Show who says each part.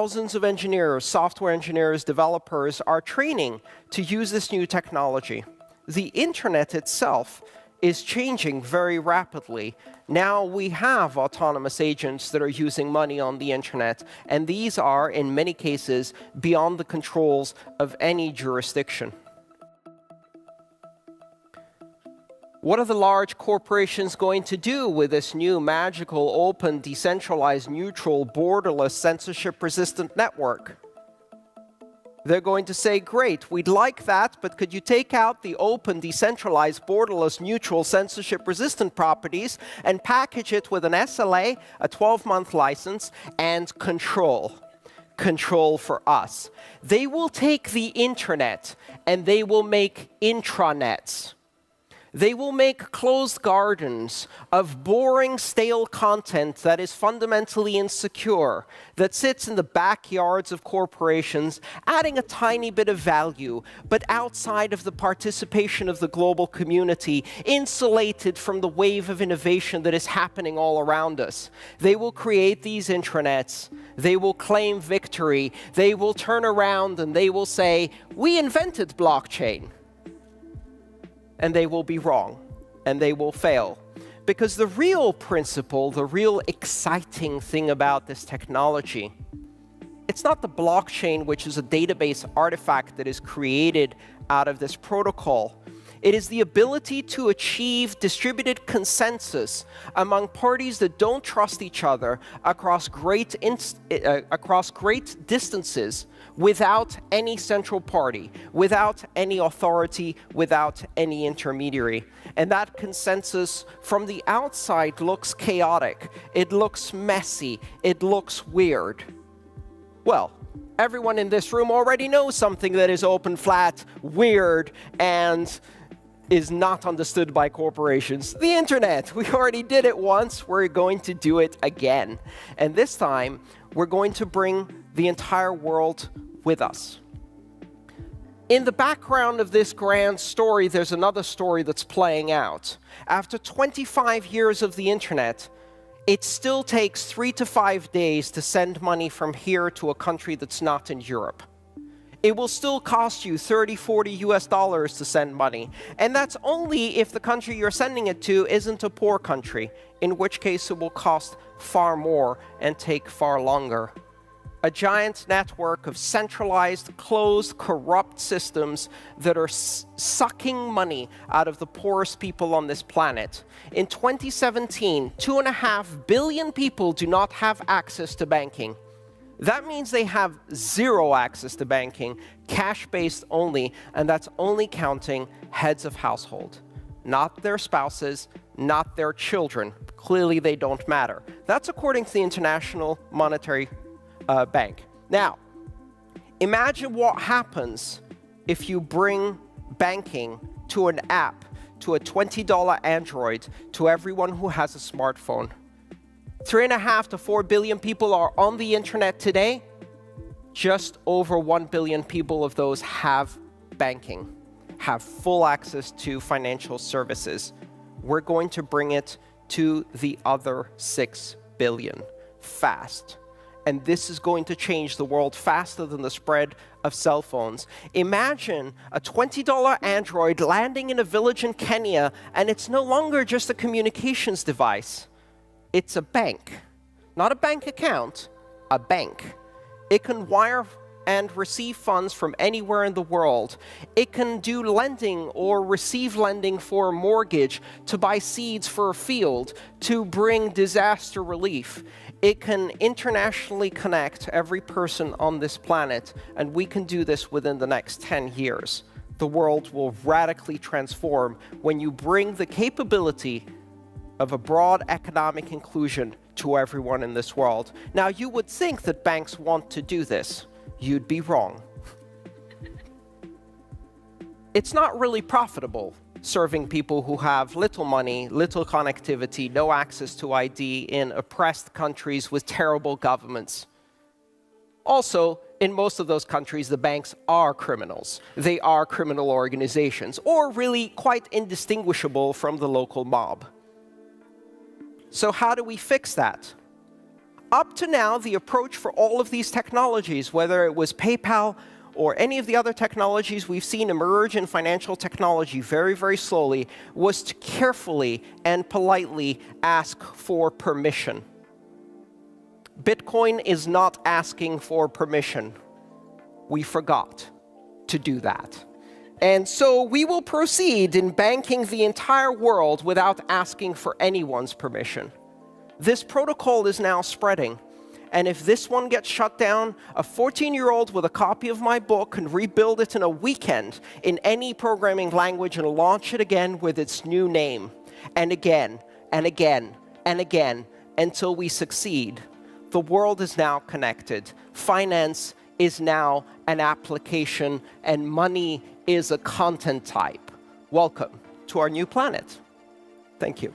Speaker 1: thousands of engineers, software engineers, developers are training to use this new technology. The internet itself is changing very rapidly. Now we have autonomous agents that are using money on the internet, and these are, in many cases, beyond the controls of any jurisdiction. What are the large corporations going to do with this new magical, open, decentralized, neutral, borderless, censorship-resistant network? They're going to say, great, we'd like that, but could you take out the open, decentralized, borderless, neutral, censorship-resistant properties and package it with an SLA, a 12-month license, and control? Control for us. They will take the internet and they will make intranets. They will make closed gardens of boring, stale content that is fundamentally insecure, that sits in the backyards of corporations, adding a tiny bit of value, but outside of the participation of the global community, insulated from the wave of innovation that is happening all around us. They will create these intranets. They will claim victory. They will turn around and they will say, we invented blockchain. And they will be wrong, and they will fail. Because the real principle, the real exciting thing about this technology, it's not the blockchain, which is a database artifact that is created out of this protocol. It is the ability to achieve distributed consensus among parties that don't trust each other across great distances, without any central party, without any authority, without any intermediary. And that consensus from the outside looks chaotic, it looks messy, it looks weird. Well, everyone in this room already knows something that is open, flat, weird, and is not understood by corporations. The internet. We already did it once, we're going to do it again. And this time, we're going to bring the entire world with us. In the background of this grand story, there's another story that's playing out. After 25 years of the internet, it still takes 3 to 5 days to send money from here to a country that's not in Europe. It will still cost you $30, $40 to send money. And that's only if the country you're sending it to isn't a poor country, in which case it will cost far more and take far longer. A giant network of centralized, closed, corrupt systems that are sucking money out of the poorest people on this planet. In 2017, 2.5 billion people do not have access to banking. That means they have zero access to banking, cash-based only, and that's only counting heads of household, not their spouses, not their children. Clearly, they don't matter. That's according to the International Monetary Bank. Now, imagine what happens if you bring banking to an app, to a $20 Android, to everyone who has a smartphone. 3.5 to 4 billion people are on the internet today. Just over 1 billion people of those have banking, have full access to financial services. We're going to bring it to the other 6 billion fast. And this is going to change the world faster than the spread of cell phones. Imagine a $20 Android landing in a village in Kenya, and it's no longer just a communications device. It's a bank. Not a bank account, a bank. It can wire and receive funds from anywhere in the world. It can do lending or receive lending for a mortgage, to buy seeds for a field, to bring disaster relief. It can internationally connect every person on this planet, and we can do this within the next 10 years. The world will radically transform when you bring the capability of a broad economic inclusion to everyone in this world. Now, you would think that banks want to do this. You'd be wrong. It's not really profitable serving people who have little money, little connectivity, no access to ID in oppressed countries with terrible governments. Also, in most of those countries, the banks are criminals. They are criminal organizations, or really quite indistinguishable from the local mob. So how do we fix that? Up to now, the approach for all of these technologies, whether it was PayPal or any of the other technologies we've seen emerge in financial technology very, very slowly, was to carefully and politely ask for permission. Bitcoin is not asking for permission. We forgot to do that. And so we will proceed in banking the entire world without asking for anyone's permission. This protocol is now spreading. And if this one gets shut down, a 14-year-old with a copy of my book can rebuild it in a weekend in any programming language and launch it again with its new name. And again, and again, and again, until we succeed. The world is now connected. Finance is now an application, and money is a content type. Welcome to our new planet. Thank you.